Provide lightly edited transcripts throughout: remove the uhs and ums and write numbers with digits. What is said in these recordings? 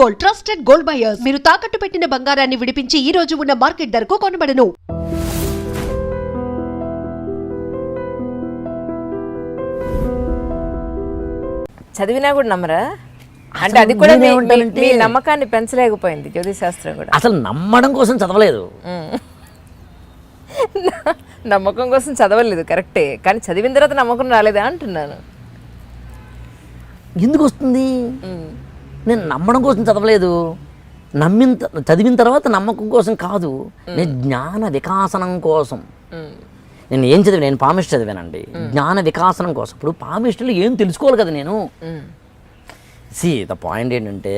Gold, trusted gold buyers. మీరు తాకట్టు పెట్టిన బంగారాన్ని విడిపించి ఈ రోజు ఉన్న మార్కెట్ ధరకు కొనబడను. చదివినా కూడా నమ్మరా? అంటే అది కూడా మీ నమ్మకాన్ని పెంచలేకపోయింది జ్యోతిశాస్త్రం కూడా. అసలు నమ్మడం కోసం చదవలేదు, నమ్మకం కోసం చదవలేదు కరెక్టే, కానీ చదివిన తర్వాత నమ్మకం రాలేదా అంటున్నాను. ఎందుకు వస్తుంది? నేను నమ్మడం కోసం చదవలేదు, చదివిన తర్వాత నమ్మకం కోసం కాదు, నేను జ్ఞాన వికాసనం కోసం. నేను ఏం చదివాను? నేను పామిస్ట్ చదివానండి, జ్ఞాన వికాసనం కోసం. ఇప్పుడు పామిస్టులు ఏం తెలుసుకోవాలి కదా నేను. ద పాయింట్ ఏంటంటే,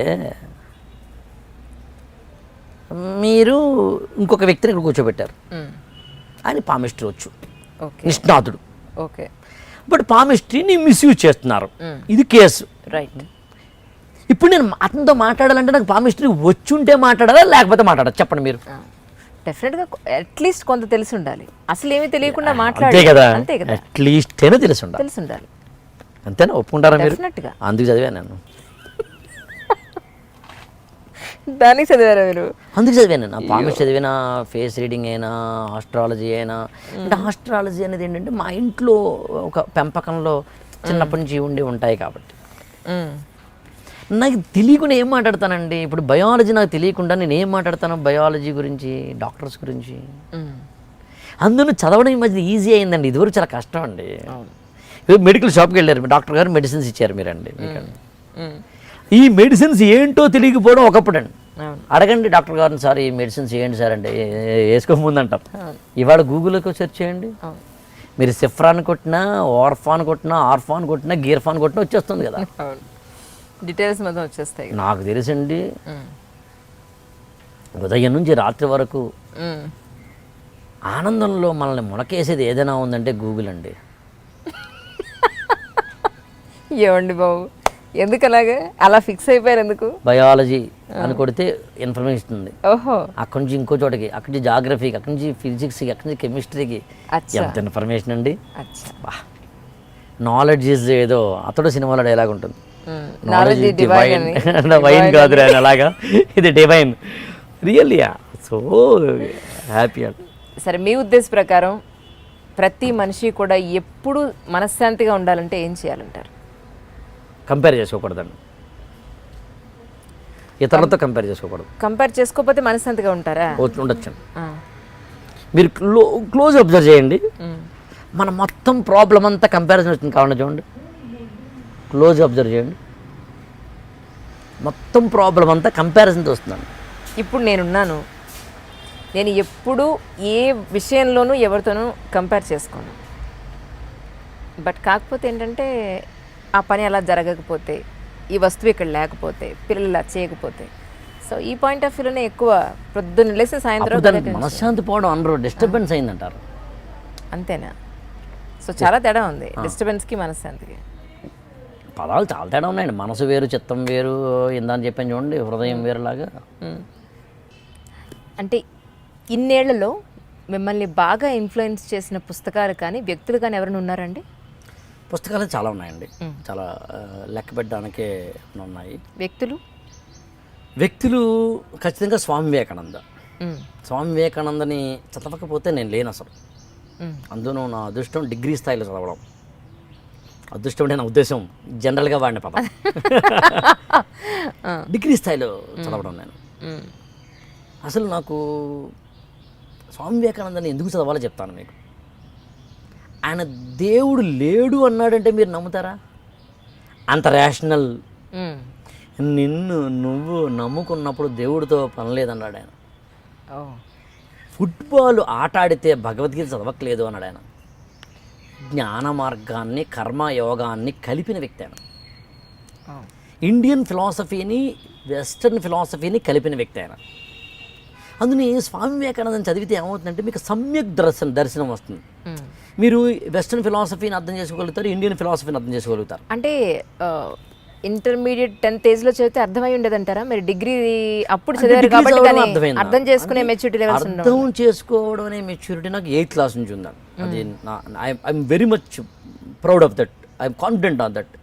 మీరు ఇంకొక వ్యక్తిని ఇక్కడ కూర్చోబెట్టారు, ఆయన పామిస్ట్రీ వచ్చు, నిష్ణాతుడు. ఓకే, బట్ పామిస్ట్రీని మిస్యూజ్ చేస్తున్నారు, ఇది కేసు. రైట్. ఇప్పుడు నేను అతనితో మాట్లాడాలంటే నాకు పామిస్ట్రీ వచ్చుంటే మాట్లాడాలా లేకపోతే మాట్లాడాలి? చెప్పండి మీరు. డెఫినెట్గా అట్లీస్ట్ కొంత తెలిసి ఉండాలి. అసలు ఏమీ తెలియకుండా అంతే కదా, అట్లీస్ట్ అయినా తెలిసి ఉండాలి. అంతేనా? ఒప్పుకుంటారా మీరు? డెఫినెట్గా. అందుకు చదివాను నేను. దానికి చదివారా మీరు? అందుకు చదివాను నేను. పామిస్ట్ చదివిన, ఫేస్ రీడింగ్ అయినా, ఆస్ట్రాలజీ అయినా. అంటే ఆస్ట్రాలజీ అనేది ఏంటంటే మా ఇంట్లో ఒక పెంపకంలో చిన్నప్పటి నుంచి ఉంటాయి కాబట్టి నాకు తెలియకుండా ఏం మాట్లాడతానండి. ఇప్పుడు బయాలజీ నాకు తెలియకుండా నేను ఏం మాట్లాడతాను? బయాలజీ గురించి, డాక్టర్స్ గురించి. అందులో చదవడం ఈ మధ్య ఈజీ అయిందండి, ఇదివరకు చాలా కష్టం అండి. మెడికల్ షాప్కి వెళ్ళారు, డాక్టర్ గారు మెడిసిన్స్ ఇచ్చారు మీరండి, ఈ మెడిసిన్స్ ఏంటో తెలియకపోవడం ఒకప్పుడు అండి. అడగండి డాక్టర్ గారిని, సార్ ఈ మెడిసిన్స్ ఏంటి సార్ అంటే వేసుకోముందు అంటారు. ఇవాళ గూగుల్లోకి సెర్చ్ చేయండి, మీరు సిఫ్రాన్ కొట్టినా, ఆర్ఫాన్ కొట్టినా, గీర్ఫాన్ కొట్టినా వచ్చేస్తుంది కదా, డీటెయిల్స్ మొత్తం వచ్చేస్తాయి. నాకు తెలుసండి, ఉదయం నుంచి రాత్రి వరకు ఆనందంలో మనల్ని మునకేసేది ఏదైనా ఉందంటే గూగుల్ అండి. ఏమండి బాబు, ఎందుకు అలాగే అలా ఫిక్స్ అయిపోయారు? ఎందుకు? బయాలజీ అని కొడితే ఇన్ఫర్మేషన్ ఇస్తుంది. ఓహో, అక్కడి నుంచి ఇంకో చోటకి, అక్కడి నుంచి జాగ్రఫీకి, అక్కడి నుంచి ఫిజిక్స్కి, అక్కడి నుంచి కెమిస్ట్రీకి. ఎంత ఇన్ఫర్మేషన్ అండి. నాలెడ్జ్ ఈజ్ ఏదో అతడు సినిమాలో డైలాగ్ ఉంటుంది, నాలెడ్జ్ డివైన్, వైన్ కాదు అలాగా, ఇది డివైన్. Really so happy. సరే, మీ ఉద్దేశ ప్రకారం ప్రతి మనిషి కూడా ఎప్పుడు మనశ్శాంతిగా ఉండాలంటే ఏం చేయాలంటారు? కంపేర్ చేసుకోకూడదండి, ఇతరులతో కంపేర్ చేసుకోకూడదు. కంపేర్ చేసుకోకపోతే మనశ్శాంతిగా ఉంటారా? ఉండొచ్చు. మీరు క్లోజ్ అబ్జర్వ్ చేయండి, మన మొత్తం ప్రాబ్లం అంతా కంపారిజన్ వచ్చింది. కావాలంటే చూడండి, క్లోజ్ అబ్జర్వ్ చేయండి, మొత్తం ప్రాబ్లం అంతా కంపారిజన్తో వస్తుందండి. ఇప్పుడు నేనున్నాను, నేను ఎప్పుడు ఏ విషయంలోనూ ఎవరితోనూ కంపేర్ చేసుకోను. బట్ కాకపోతే ఏంటంటే, ఆ పని అలా జరగకపోతే, ఈ వస్తువు ఇక్కడ లేకపోతే, పిల్లలు ఇలా చేయకపోతే, సో ఈ పాయింట్ ఆఫ్ వ్యూలోనే ఎక్కువ పొద్దున్న లేసి సాయంత్రం మనశ్శాంతి పోవడం అనరు, డిస్టర్బెన్స్ అయిందంటారు. అంతేనా? సో చాలా తేడా ఉంది డిస్టర్బెన్స్కి మనశ్శాంతికి. పదాలు చాలా తేడా ఉన్నాయండి. మనసు వేరు, చిత్తం వేరు, ఇందని చెప్పాను చూడండి, హృదయం వేరులాగా. అంటే ఇన్నేళ్లలో మిమ్మల్ని బాగా ఇన్ఫ్లుయెన్స్ చేసిన పుస్తకాలు కానీ, వ్యక్తులు కానీ ఎవరైనా ఉన్నారండి? పుస్తకాలు చాలా ఉన్నాయండి, చాలా లెక్క పెట్టడానికే ఉన్నాయి. వ్యక్తులు ఖచ్చితంగా స్వామి వివేకానంద. స్వామి వివేకానందని చదవకపోతే నేను లేను అసలు. అందులో నా అదృష్టం డిగ్రీ స్థాయిలో చదవడం. అదృష్టం అంటే నా ఉద్దేశం జనరల్గా వాడిన పాప డిగ్రీ స్థాయిలో చదవడం నేను. అసలు నాకు స్వామి వివేకానందని ఎందుకు చదవాలో చెప్తాను మీకు. ఆయన దేవుడు లేడు అన్నాడంటే మీరు నమ్ముతారా? అంత రేషనల్. నువ్వు నమ్ముకున్నప్పుడు దేవుడితో పని లేదన్నాడు ఆయన. ఫుట్బాల్ ఆట ఆడితే భగవద్గీత చదవట్లేదు అన్నాడు ఆయన. జ్ఞాన మార్గాన్ని, కర్మయోగాన్ని కలిపిన వ్యక్తి ఆయన. ఇండియన్ ఫిలాసఫీని, వెస్టర్న్ ఫిలాసఫీని కలిపిన వ్యక్తి ఆయన. అందుని స్వామి వివేకానందని చదివితే ఏమవుతుందంటే మీకు సమ్యక్ దర్శనం వస్తుంది. మీరు వెస్టర్న్ ఫిలాసఫీని అర్థం చేసుకోగలుగుతారు, ఇండియన్ ఫిలాసఫీని అర్థం చేసుకోగలుగుతారు. అంటే ఇంటర్మీడియట్ 10th ఏజ్లో చదివితే అర్థమై ఉండేదంటారా? మీరు డిగ్రీ అప్పుడు చదివారు కాబట్టి అర్థం చేసుకునే మెచ్యూరిటీ లెవెల్స్ ఉండవు. అర్థం చేసుకోవడం అనే మెచ్యూరిటీ నాకు 8th క్లాస్ నుంచి ఉందండి. అది I'm very much proud of that, I'm confident on that.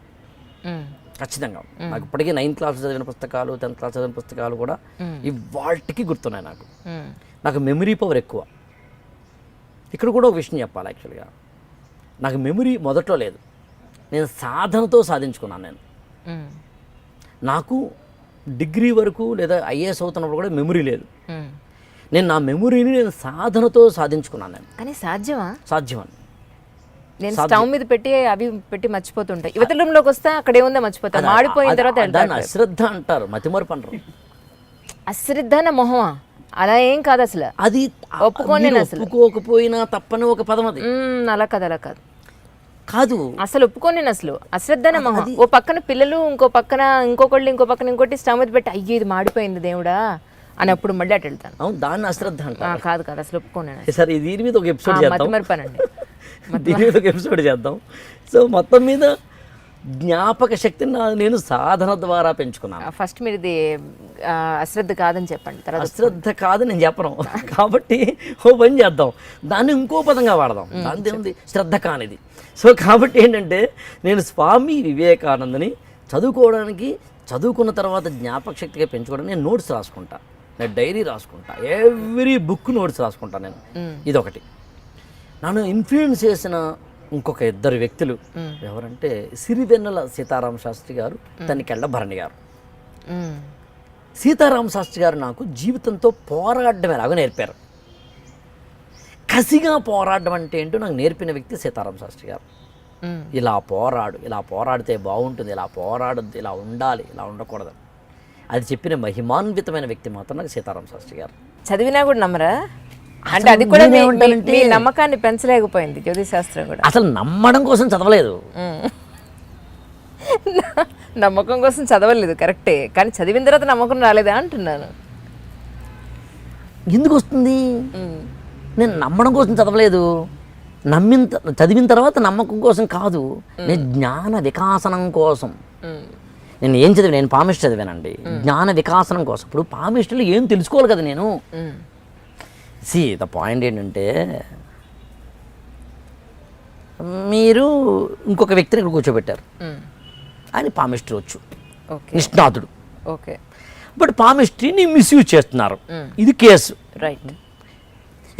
ఖచ్చితంగా. నాకు ఇప్పటికీ 9th క్లాస్ చదివిన పుస్తకాలు 10th క్లాస్ చదివిన పుస్తకాలు కూడా ఇవాళకి గుర్తున్నాయి నాకు. నాకు మెమరీ పవర్ ఎక్కువ. ఇక్కడ కూడా ఒక విషయం చెప్పాలి. యాక్చువల్గా నాకు మెమరీ మొదట్లో లేదు, నేను సాధనతో సాధించుకున్నాను. నాకు డిగ్రీ వరకు లేదా ఐఏఎస్ అవుతున్నప్పుడు కూడా మెమరీ లేదు. నేను నా మెమరీని నేను సాధనతో సాధించుకున్నాను. నేను కానీ సాధ్యమా? సాధ్యమని నేను స్టవ్ మీద అవి పెట్టి మర్చిపోతుంటాయి. యువత రూమ్లోకి వస్తే అక్కడ ఏముందో మర్చిపోతా. మాడిపోయిన తర్వాత దాన్ని అశ్రద్ధ అంటారు, మతిమరుపు అంటారు. అశ్రద్ధ నా మొహమా? అలా ఏం కాదు అసలు. అది ఒప్పుకోని అసలు ఒప్పుకోకపోయినా తప్పని ఒక పదం అది. అలా కాదు కాదు అసలు ఒప్పుకోని అసలు. అశ్రద్ధ నా మొహం. ఓ పక్కన పిల్లలు, ఇంకో పక్కన ఇంకో పక్కన ఇంకోటి స్టవ్ మీద పెట్టి అయ్యో ఇది మాడిపోయింది దేవుడా అని అప్పుడు మళ్ళీ అటు వెళ్తాను. అవును, దాన్ని అశ్రద్ధ అంటారు. కాదు అసలు ఒప్పుకోని. సరే, దీని మీద ఒక ఎపిసోడ్ చేద్దాం. మతిమరుపానండి. దీని మీద ఒక ఎపిసోడ్ చేద్దాం. సో మొత్తం మీద జ్ఞాపక శక్తిని నేను సాధన ద్వారా పెంచుకున్నాను. ఫస్ట్ మీరు ఇది అశ్రద్ధ కాదని చెప్పండి, తర్వాత అశ్రద్ధ కాదు నేను చెప్పను. కాబట్టి ఓ పని చేద్దాం, దాన్ని ఇంకో పదంగా వాడదాం. దాని ఏముంది, శ్రద్ధ కానిది. సో కాబట్టి ఏంటంటే నేను స్వామి వివేకానందని చదువుకున్న తర్వాత జ్ఞాపక శక్తిగా పెంచుకోవడానికి నేను నోట్స్ రాసుకుంటా, నేను డైరీ రాసుకుంటా, ఎవ్రీ బుక్ నోట్స్ రాసుకుంటా నేను. ఇదొకటి. నన్ను ఇన్ఫ్లుయెన్స్ చేసిన ఇంకొక 2 వ్యక్తులు ఎవరంటే సిరివెన్నెల సీతారామ శాస్త్రి గారు, తనికెళ్ళ భరణి గారు. సీతారామ శాస్త్రి గారు నాకు జీవితంతో పోరాడడం ఎలాగో నేర్పారు. కసిగా పోరాడడం అంటే ఏంటో నాకు నేర్పిన వ్యక్తి సీతారామ శాస్త్రి గారు. ఇలా పోరాడితే బాగుంటుంది, ఇలా పోరాడద్దు, ఇలా ఉండాలి, ఇలా ఉండకూడదు అది చెప్పిన మహిమాన్వితమైన వ్యక్తి మాత్రం నాకు సీతారామ శాస్త్రి గారు. చదివినా కూడా నమ్మరా? అంటే అది కూడా మీ నమ్మకాన్ని పెంచలేకపోయింది జ్యోతిష్ శాస్త్రం కూడా. అసలు నమ్మడం కోసం చదవలేదు, నమ్మకం కోసం చదవలేదు, కరెక్టే. కానీ చదివిన తర్వాత నమ్మకం రాలేదా అంటున్నాను. ఎందుకు వస్తుంది? నేను నమ్మడం కోసం చదవలేదు, చదివిన తర్వాత నమ్మకం కోసం కాదు, నేను జ్ఞాన వికాసనం కోసం. నేను ఏం చదివాను? నేను పామిస్ట్ చదివానండి, జ్ఞాన వికాసనం కోసం. ఇప్పుడు పామిస్టులు ఏం తెలుసుకోవాలి కదా నేను. ద పాయింట్ ఏంటంటే, మీరు ఇంకొక వ్యక్తిని ఇక్కడ కూర్చోబెట్టారు, ఆయన పామిస్ట్రీ వచ్చు, నిష్ణాతుడు. ఓకే, బట్ పామిస్ట్రీని మిస్యూజ్ చేస్తున్నారు, ఇది కేసు. రైట్.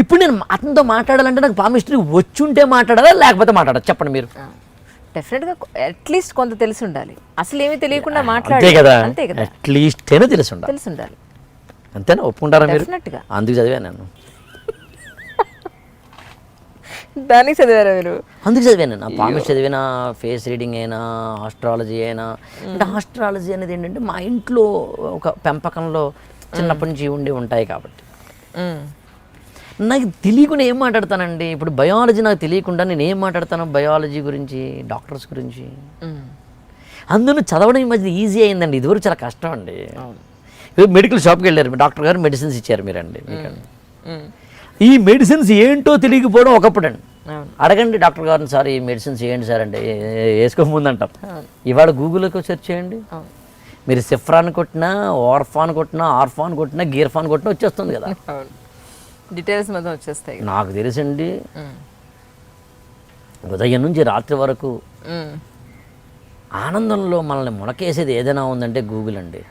ఇప్పుడు నేను అతనితో మాట్లాడాలంటే నాకు పామిస్ట్రీ వచ్చుంటే మాట్లాడాలా లేకపోతే మాట్లాడాలి? చెప్పండి మీరు. డెఫినెట్గా అట్లీస్ట్ కొంత తెలిసి ఉండాలి. అసలు ఏమీ తెలియకుండా మాట్లాడాలి, అంతే కదా. అట్లీస్ట్ తెలిసి ఉండాలి. అంతేనా? ఒప్పుకుంటారా మీరు? అందుకు చదివాను నేను. దానికి చదివారా మీరు? అందుకు చదివాను నేను. పామిస్ట్ చదివిన, ఫేస్ రీడింగ్ అయినా, ఆస్ట్రాలజీ అయినా. అంటే ఆస్ట్రాలజీ అనేది ఏంటంటే మా ఇంట్లో ఒక పెంపకంలో చిన్నప్పటి నుంచి ఉంటాయి కాబట్టి నాకు తెలియకుండా ఏం మాట్లాడతానండి. ఇప్పుడు బయాలజీ నాకు తెలియకుండా నేను ఏం మాట్లాడతాను బయాలజీ గురించి, డాక్టర్స్ గురించి. అందులో చదవడం ఈ మధ్య ఈజీ అయిందండి, ఇదివరకు చాలా కష్టం అండి. మెడికల్ షాప్కి వెళ్ళారు, డాక్టర్ గారు మెడిసిన్స్ ఇచ్చారు మీరండి, ఈ మెడిసిన్స్ ఏంటో తెలియకపోవడం ఒకప్పుడు అండి. అడగండి డాక్టర్ గారిని, సార్ ఈ మెడిసిన్స్ ఏంటి సార్ అంటే వేసుకోముందు అంటారు. ఇవాళ గూగుల్లోకి సెర్చ్ చేయండి, మీరు సిఫ్రాన్ కొట్టినా, ఆర్ఫాన్ కొట్టినా గీర్ఫాన్ కొట్టినా వచ్చేస్తుంది కదా, డీటెయిల్స్ మొత్తం వచ్చేస్తాయి. నాకు తెలుసండి, ఉదయం నుంచి రాత్రి వరకు ఆనందంలో మనల్ని మునకేసేది ఏదైనా ఉందంటే గూగుల్ అండి.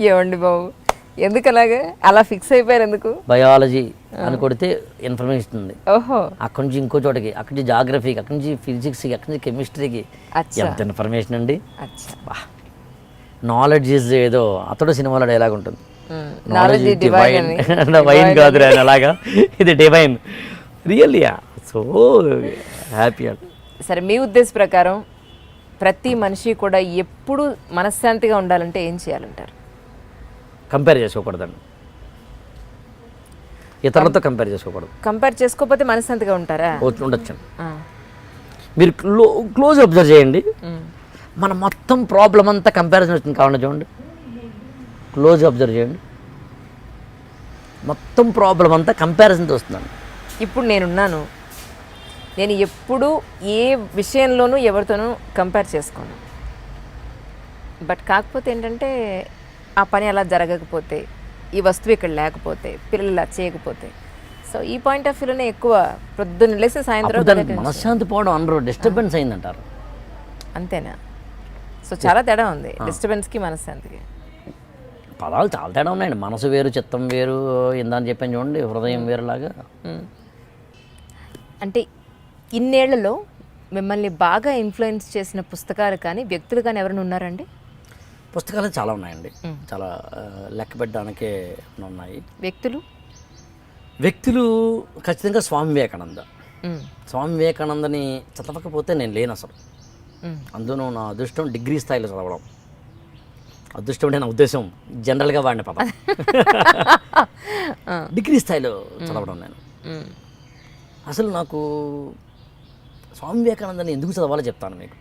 ఏమండి బాబు, ఎందుకు అలాగే అలా ఫిక్స్ అయిపోయారు? ఎందుకు? బయాలజీ అని కొడితే ఇన్ఫర్మేషన్ ఇస్తుంది. ఓహో, అక్కడి నుంచి ఇంకో చోటకి, అక్కడి నుంచి జాగ్రఫీకి, అక్కడి నుంచి ఫిజిక్స్కి, అక్కడి నుంచి కెమిస్ట్రీకి, ఎంత ఇన్ఫర్మేషన్ అండి. నాలెడ్జ్ ఈజ్ ఏదో అతడు సినిమాలో డైలాగ్ ఉంటుంది, నాలెడ్జ్ డివైన్, వైన్ కాదు అని. అలాగా ఇది డివైన్, రియల్లీ. సో హ్యాపీ అండి. సరే, మీ ఉద్దేశ ప్రకారం ప్రతి మనిషి కూడా ఎప్పుడు మనశ్శాంతిగా ఉండాలంటే ఏం చేయాలంటారు? కంపేర్ చేసుకోకూడదండి, ఇతరులతో కంపేర్ చేసుకోకూడదు. కంపేర్ చేసుకోకపోతే మనశ్శాంతిగా ఉంటారా? ఉండొచ్చు. మీరు క్లోజ్ అబ్జర్వ్ చేయండి, మన మొత్తం ప్రాబ్లం అంతా కంపారిజన్ వచ్చింది. కావాలని చూడండి, క్లోజ్ అబ్జర్వ్ చేయండి, మొత్తం ప్రాబ్లం అంతా కంపారిజన్తో వస్తుందండి. ఇప్పుడు నేను ఎప్పుడు ఏ విషయంలోనూ ఎవరితోనూ కంపేర్ చేసుకోను. బట్ కాకపోతే ఏంటంటే, ఆ పని అలా జరగకపోతే, ఈ వస్తువు ఇక్కడ లేకపోతే, పిల్లలు ఇలా చేయకపోతే, సో ఈ పాయింట్ ఆఫ్ వ్యూలోనే ఎక్కువ పొద్దున్న లేసి సాయంత్రం మనశ్శాంతి పోవడం అనరు, డిస్టర్బెన్స్ అయిందంటారు. అంతేనా? సో చాలా తేడా ఉంది డిస్టర్బెన్స్కి మనశ్శాంతికి. పదాలు చాలా తేడా ఉన్నాయండి. మనసు వేరు, చిత్తం వేరు, ఇందని చెప్పాను చూడండి, హృదయం వేరులాగా. అంటే ఇన్నేళ్లలో మిమ్మల్ని బాగా ఇన్ఫ్లుయెన్స్ చేసిన పుస్తకాలు కానీ వ్యక్తులు కానీ ఎవరైనా ఉన్నారండి? పుస్తకాలు చాలా ఉన్నాయండి, చాలా లెక్క పెట్టడానికే ఉన్నాయి. వ్యక్తులు ఖచ్చితంగా స్వామి వివేకానంద. స్వామి వివేకానందని చదవకపోతే నేను లేను అసలు. అందులో నా అదృష్టం డిగ్రీ స్థాయిలో చదవడం. అదృష్టం అంటే నా ఉద్దేశం జనరల్గా వాడిన పదం. డిగ్రీ స్థాయిలో చదవడం నేను. అసలు నాకు స్వామి వివేకానందని ఎందుకు చదవాలో చెప్తాను మీకు.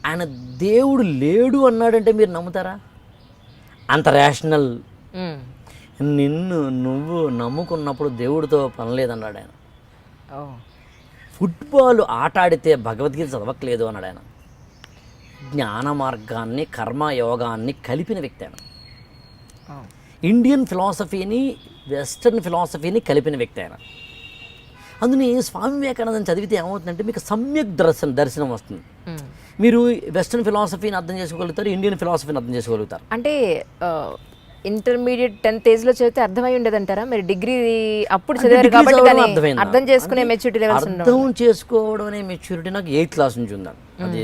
ఆయన దేవుడు లేడు అన్నాడంటే మీరు నమ్ముతారా? అంత రేషనల్. నిన్ను నువ్వు నమ్ముకున్నప్పుడు దేవుడితో పని లేదన్నాడు ఆయన. ఫుట్బాల్ ఆట ఆడితే భగవద్గీత చదవట్లేదు అన్నాడు ఆయన. జ్ఞాన మార్గాన్ని, కర్మ యోగాన్ని కలిపిన వ్యక్తి ఆయన. ఇండియన్ ఫిలాసఫీని, వెస్టర్న్ ఫిలాసఫీని కలిపిన వ్యక్తి ఆయన. అందుని స్వామి వివేకానందని చదివితే ఏమవుతుందంటే మీకు సమ్యక్ దర్శనం వస్తుంది. మీరు వెస్టర్న్ ఫిలాసఫీని అర్థం చేసుకోగలుగుతారు, ఇండియన్ ఫిలాసఫీని అర్థం చేసుకోగలుగుతారు. అంటే ఇంటర్మీడియట్ 10th ఏజ్లో చదివితే అర్థమై ఉండేదంటారా? మీరు డిగ్రీ అప్పుడు చదివారు కాబట్టి అర్థం చేసుకునే మెచ్యూరిటీ లెవెల్స్ ఉండవు. అర్థం చేసుకోవడం అనే మెచ్యూరిటీ నాకు 8th క్లాస్ నుంచి ఉండాలి. అది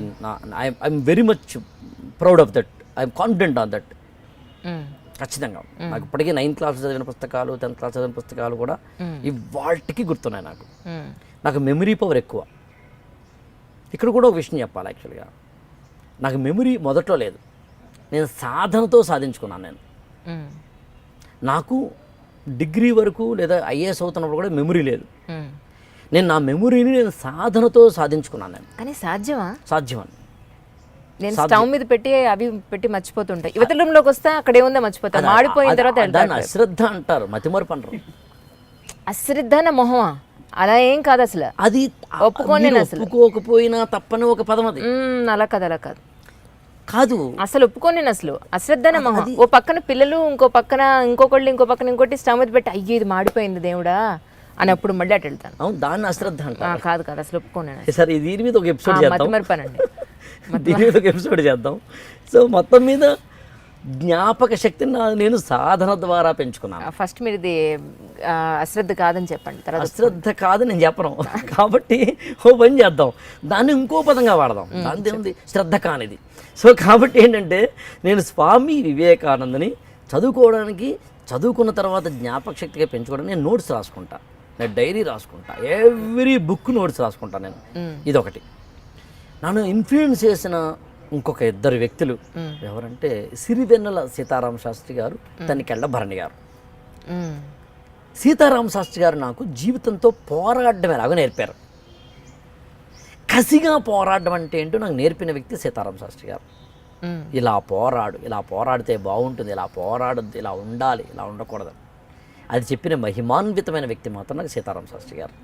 I'm very much proud of that. I'm confident on that. ఖచ్చితంగా నాకు ఇప్పటికీ 9th క్లాస్ చదివిన పుస్తకాలు, 10th క్లాస్ చదివిన పుస్తకాలు కూడా ఇవాళకి గుర్తున్నాయి నాకు. నాకు మెమరీ పవర్ ఎక్కువ. ఇక్కడ కూడా ఒక విషయం చెప్పాలి. యాక్చువల్గా నాకు మెమరీ మొదట్లో లేదు, నేను సాధనతో సాధించుకున్నాను. నాకు డిగ్రీ వరకు లేదా ఐఏఎస్ అవుతున్నప్పుడు కూడా మెమరీ లేదు. నేను నా మెమరీని నేను సాధనతో సాధించుకున్నాను. నేను కానీ సాధ్యమని నేను స్టవ్ మీద పెట్టి మర్చిపోతుంటాయి. యువత రూమ్లోకి వస్తే అక్కడ ఏముందో మర్చిపోతాను. మాడిపోయిన తర్వాత దాన్ని అశ్రద్ధ అంటారు, మతిమరుపు అంటారు. అశ్రద్ధ నా మొహమా? అలా ఏం కాదు అసలు. అది ఒప్పుకోకపోయినా తప్పని ఒక పదం అది. అలా కాదు అసలు ఒప్పుకోని అసలు అశ్రద్ధనే మొహం. ఓ పక్కన పిల్లలు, ఇంకో పక్కన ఇంకోటి స్టవ్ మీద పెట్టి అయ్యో ఇది మాడిపోయింది దేవుడా అని అప్పుడు మళ్ళీ అటు వెళ్తాను. అవును, దాన్ని అశ్రద్ధ అంటారు. కాదు అసలు ఒప్పుకోను. సరే, దీని మీద ఒక ఎపిసోడ్ చేద్దాం. మర్చిపోయానండి. దీని మీద ఒక ఎపిసోడ్ చేద్దాం. సో మొత్తం మీద జ్ఞాపక శక్తిని నేను సాధన ద్వారా పెంచుకున్నాను. ఫస్ట్ మీరు ఇది అశ్రద్ధ కాదని చెప్పండి. అశ్రద్ధ కాదు నేను చెప్పను కాబట్టి ఓ పని చేద్దాం, దాన్ని ఇంకో పదంగా వాడదాం. దాని ఏముంది, శ్రద్ధ కానిది. సో కాబట్టి ఏంటంటే నేను స్వామి వివేకానందని చదువుకున్న తర్వాత జ్ఞాపక శక్తిగా పెంచుకోవడానికి నేను నోట్స్ రాసుకుంటా, నేను డైరీ రాసుకుంటా, ఎవ్రీ బుక్ నోట్స్ రాసుకుంటా నేను. ఇదొకటి. నన్ను ఇన్ఫ్లుయెన్స్ చేసిన ఇంకొక 2 వ్యక్తులు ఎవరంటే సిరివెన్నెల సీతారామ శాస్త్రి గారు, తనికెళ్ళ భరణి గారు. సీతారామ శాస్త్రి గారు నాకు జీవితంతో పోరాడడం ఎలాగో నేర్పారు. కసిగా పోరాడడం అంటే ఏంటో నాకు నేర్పిన వ్యక్తి సీతారామ శాస్త్రి గారు. ఇలా పోరాడితే బాగుంటుంది, ఇలా పోరాడద్దు, ఇలా ఉండాలి, ఇలా ఉండకూడదు, అది చెప్పిన మహిమాన్వితమైన వ్యక్తి మాత్రం నాకు సీతారామ శాస్త్రి గారు.